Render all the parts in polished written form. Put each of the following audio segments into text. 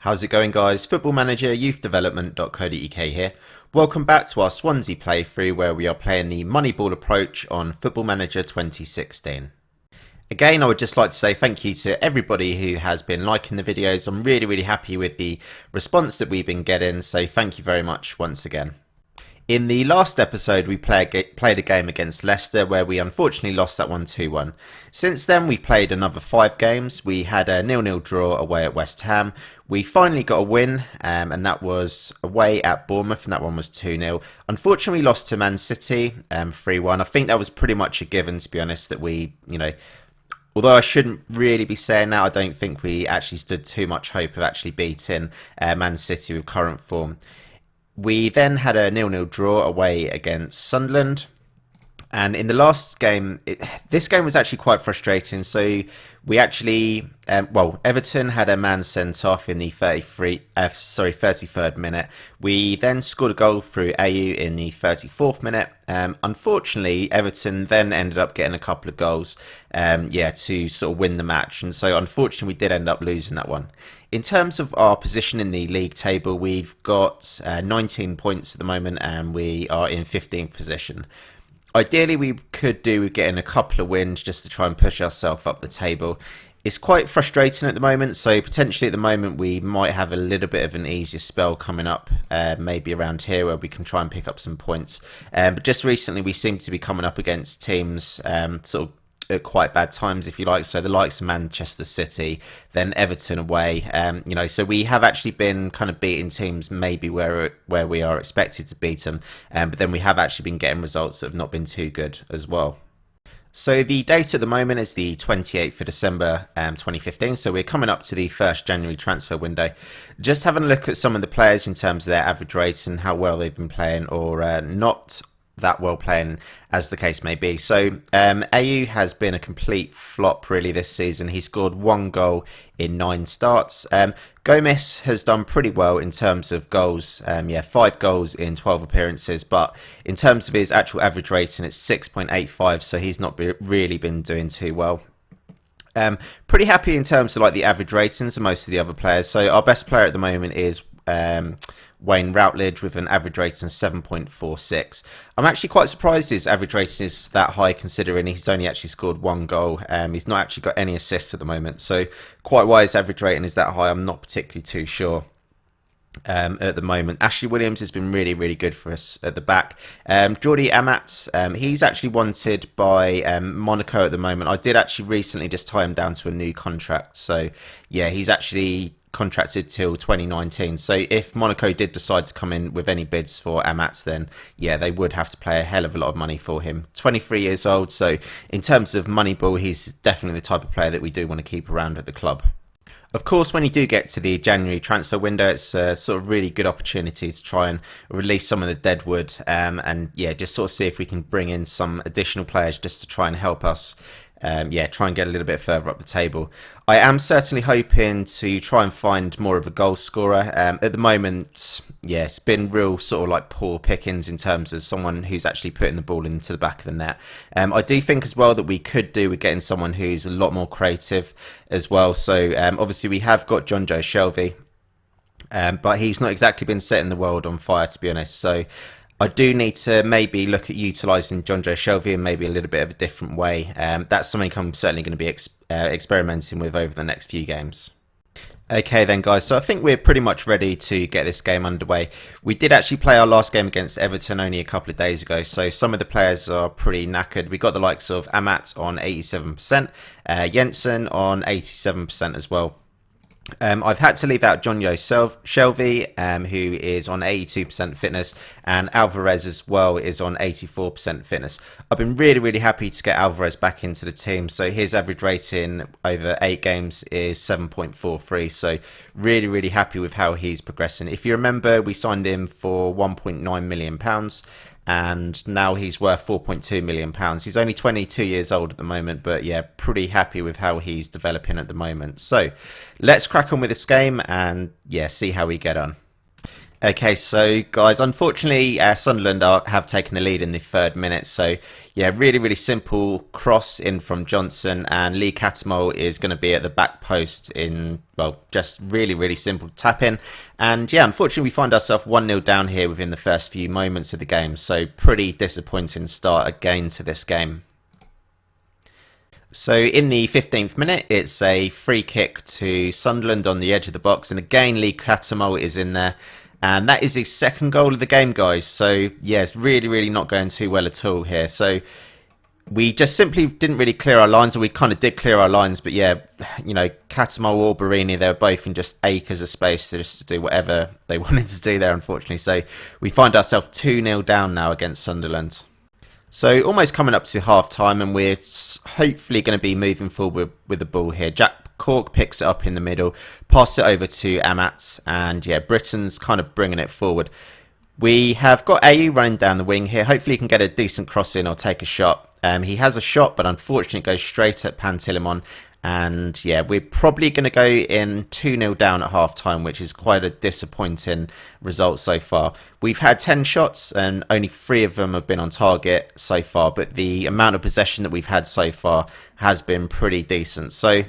How's it going, guys? Football-ManagerYouthDevelopment.co.uk here. Welcome back to our Swansea playthrough where we are playing the Moneyball approach on Football Manager 2016. Again, I would just like to say thank you to everybody who has been liking the videos. I'm really happy with the response that we've been getting, so thank you very much once again. In the last episode, we played a game against Leicester where we unfortunately lost that one 2-1. Since then, we've played another 5 games. We had a 0-0 draw away at West Ham. We finally got a win, and that was away at Bournemouth, and that one was 2-0. Unfortunately, we lost to Man City 3-1. I think that was pretty much a given, to be honest, that we, although I shouldn't really be saying that, I don't think we actually stood too much hope of actually beating Man City with current form. We then had a 0-0 draw away against Sunderland. And in the last game, this game was actually quite frustrating. So we actually, Everton had a man sent off in the 33rd minute. We then scored a goal through AU in the 34th minute. Unfortunately, Everton then ended up getting a couple of goals, to sort of win the match. And so unfortunately, we did end up losing that one. In terms of our position in the league table, we've got 19 points at the moment, and we are in 15th position. Ideally, we could do with getting a couple of wins just to try and push ourselves up the table. It's quite frustrating at the moment, so potentially at the moment we might have a little bit of an easier spell coming up, maybe around here where we can try and pick up some points. But just recently we seem to be coming up against teams sort of at quite bad times, if you like, so the likes of Manchester City, then Everton away, so we have actually been kind of beating teams maybe where we are expected to beat them, but then we have actually been getting results that have not been too good as well. So the date at the moment is the 28th of December 2015, so we're coming up to the 1st January transfer window. Just having a look at some of the players in terms of their average rate and how well they've been playing or not that well playing, as the case may be. So AU has been a complete flop really this season. He scored 1 goal in 9 starts. Gomez has done pretty well in terms of goals, 5 goals in 12 appearances, but in terms of his actual average rating it's 6.85, so he's not really been doing too well. Pretty happy in terms of like the average ratings of most of the other players. So our best player at the moment is Wayne Routledge with an average rating of 7.46. I'm actually quite surprised his average rating is that high, considering he's only actually scored 1 goal. He's not actually got any assists at the moment, so quite why his average rating is that high, I'm not particularly too sure. At the moment, Ashley Williams has been really good for us at the back. Jordi Amat, he's actually wanted by Monaco at the moment. I did actually recently just tie him down to a new contract, so yeah, he's actually contracted till 2019. So if Monaco did decide to come in with any bids for Amat, then yeah, they would have to pay a hell of a lot of money for him. 23 years old, so in terms of Moneyball, he's definitely the type of player that we do want to keep around at the club. Of course, when you do get to the January transfer window, it's a sort of really good opportunity to try and release some of the deadwood, and just sort of see if we can bring in some additional players just to try and help us try and get a little bit further up the table. I am certainly hoping to try and find more of a goal scorer. At the moment, it's been real sort of like poor pickings in terms of someone who's actually putting the ball into the back of the net. I do think as well that we could do with getting someone who's a lot more creative as well. So obviously we have got John Joe Shelvey, but he's not exactly been setting the world on fire, to be honest. So I do need to maybe look at utilising John Joe Shelvey in maybe a little bit of a different way. That's something I'm certainly going to be experimenting with over the next few games. Okay then, guys, so I think we're pretty much ready to get this game underway. We did actually play our last game against Everton only a couple of days ago, so some of the players are pretty knackered. We got the likes of Amat on 87%, Jensen on 87% as well. I've had to leave out John Joe Shelvey, who is on 82% fitness, and Alvarez as well is on 84% fitness. I've been really happy to get Alvarez back into the team, so his average rating over 8 games is 7.43, so really happy with how he's progressing. If you remember, we signed him for £1.9 million, and now he's worth £4.2 million. He's only 22 years old at the moment, but yeah, pretty happy with how he's developing at the moment. So let's crack on with this game and yeah, see how we get on. Okay, so guys, unfortunately, Sunderland have taken the lead in the 3rd minute. So yeah, really, really simple cross in from Johnson, and Lee Cattermole is going to be at the back post in, well, just really, really simple tap in. And yeah, unfortunately, we find ourselves 1-0 down here within the first few moments of the game. So pretty disappointing start again to this game. So in the 15th minute, it's a free kick to Sunderland on the edge of the box, and again Lee Cattermole is in there. And that is his 2nd goal of the game, guys. So, yeah, it's really, really not going too well at all here. So, we just simply didn't really clear our lines, or we kind of did clear our lines. But, yeah, you know, Cattermole or Barini, they were both in just acres of space to do whatever they wanted to do there, unfortunately. So, we find ourselves 2-0 down now against Sunderland. So, almost coming up to half-time, and we're hopefully going to be moving forward with the ball here. Jack Cork picks it up in the middle, passed it over to Amat, and yeah, Britain's kind of bringing it forward. We have got AU running down the wing here. Hopefully he can get a decent cross in or take a shot. He has a shot, but unfortunately it goes straight at Pantilimon. And yeah, we're probably going to go in 2-0 down at half-time, which is quite a disappointing result so far. We've had 10 shots and only 3 of them have been on target so far, but the amount of possession that we've had so far has been pretty decent. So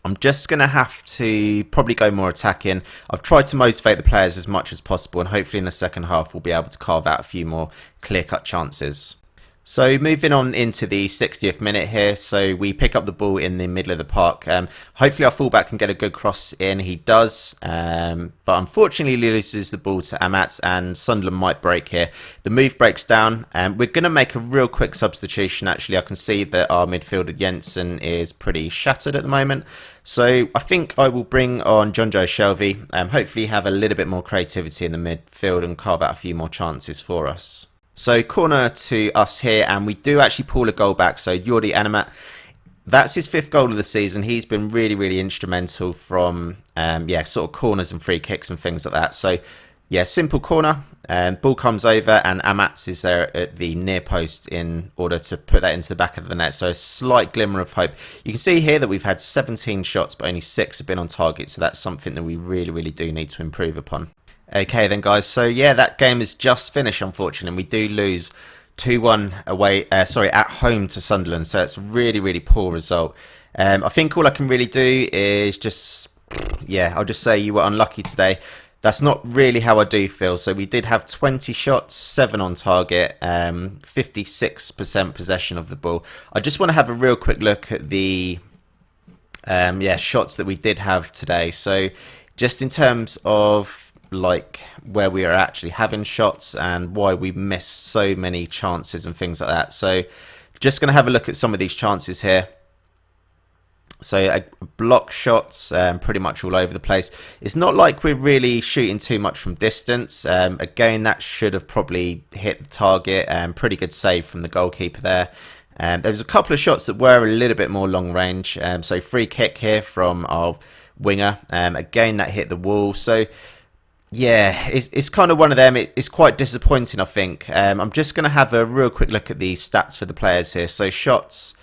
I'm just going to have to probably go more attacking. I've tried to motivate the players as much as possible, and hopefully in the second half we'll be able to carve out a few more clear-cut chances. So moving on into the 60th minute here, so we pick up the ball in the middle of the park. Hopefully our fullback can get a good cross in. He does, but unfortunately loses the ball to Amat, and Sunderland might break here. The move breaks down, and we're going to make a real quick substitution. Actually, I can see that our midfielder Jensen is pretty shattered at the moment. So I think I will bring on John Joe Shelby, hopefully have a little bit more creativity in the midfield and carve out a few more chances for us. So corner to us here, and we do actually pull a goal back. So Jordi Animat, that's his 5th goal of the season. He's been really, really instrumental from, yeah, sort of corners and free kicks and things like that. So, yeah, simple corner. Ball comes over, and Amat is there at the near post in order to put that into the back of the net. So a slight glimmer of hope. You can see here that we've had 17 shots, but only 6 have been on target. So that's something that we really, really do need to improve upon. Okay then guys, so yeah, that game is just finished unfortunately. We do lose 2-1 away, at home to Sunderland, so it's a really, really poor result. I think all I can really do is just, yeah, I'll just say you were unlucky today. That's not really how I do feel. So we did have 20 shots, 7 on target, 56% possession of the ball. I just want to have a real quick look at the shots that we did have today. So just in terms of like where we are actually having shots and why we missed so many chances and things like that. So just going to have a look at some of these chances here. So block shots pretty much all over the place. It's not like we're really shooting too much from distance. Again, that should have probably hit the target. Pretty good save from the goalkeeper there. There was a couple of shots that were a little bit more long range. So free kick here from our winger. Again, that hit the wall. So yeah, it's kind of one of them. It's quite disappointing, I think. I'm just going to have a real quick look at the stats for the players here. So shots,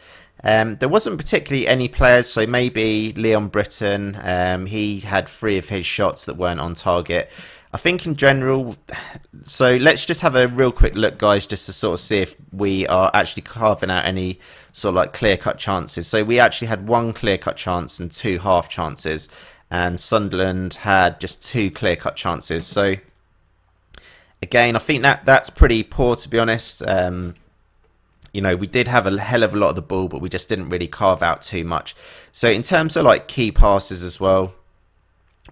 there wasn't particularly any players, so maybe Leon Britton, he had 3 of his shots that weren't on target. I think in general, so let's just have a real quick look, guys, just to sort of see if we are actually carving out any sort of like clear-cut chances. So we actually had 1 clear-cut chance and 2 half chances. And Sunderland had just 2 clear-cut chances. So, again, I think that's pretty poor, to be honest. You know, we did have a hell of a lot of the ball, but we just didn't really carve out too much. So, in terms of, like, key passes as well,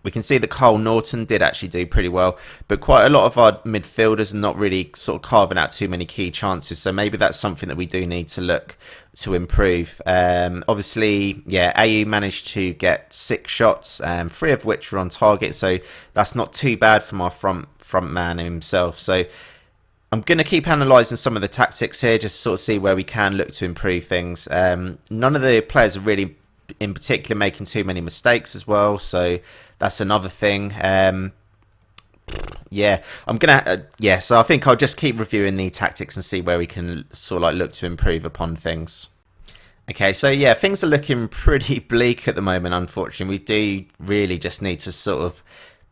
we can see that Carl Norton did actually do pretty well, but quite a lot of our midfielders are not really sort of carving out too many key chances. So maybe that's something that we do need to look to improve. Obviously, yeah, AU managed to get 6 shots, 3 of which were on target. So that's not too bad from our front man himself. So I'm going to keep analysing some of the tactics here, just to sort of see where we can look to improve things. None of the players are really, in particular, making too many mistakes as well. So that's another thing. Yeah, I'm gonna. So I think I'll just keep reviewing the tactics and see where we can sort of like look to improve upon things. Okay, so yeah, things are looking pretty bleak at the moment. Unfortunately, we do really just need to sort of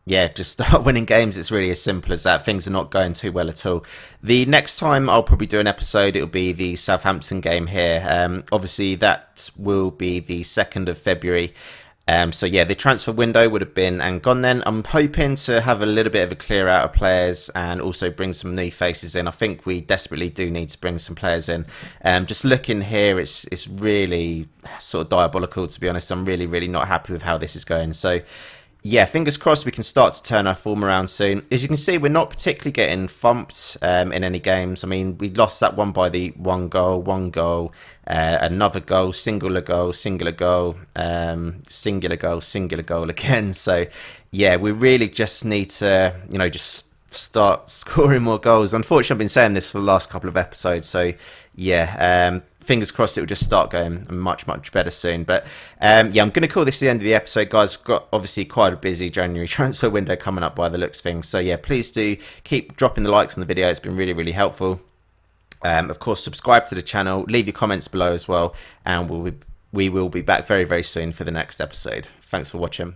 Yeah, just start winning games. It's really as simple as that. Things are not going too well at all. The next time I'll probably do an episode, it'll be the Southampton game here. Obviously, that will be the 2nd of February. So yeah, the transfer window would have been and gone then. I'm hoping to have a little bit of a clear out of players and also bring some new faces in. I think we desperately do need to bring some players in. Just looking here, it's really sort of diabolical, to be honest. I'm really not happy with how this is going. So yeah, fingers crossed we can start to turn our form around soon. As you can see, we're not particularly getting thumped in any games. I mean, we lost that one by the one goal, another goal, singular goal, singular goal, singular goal, singular goal again. So, yeah, we really just need to, just start scoring more goals. Unfortunately, I've been saying this for the last couple of episodes. So, yeah, fingers crossed it will just start going much better soon. But yeah, I'm going to call this the end of the episode, guys. Got obviously quite a busy January transfer window coming up by the looks of things. So yeah, please do keep dropping the likes on the video. It's been really helpful. Of course, subscribe to the channel, leave your comments below as well, and we will be back very soon for the next episode. Thanks for watching.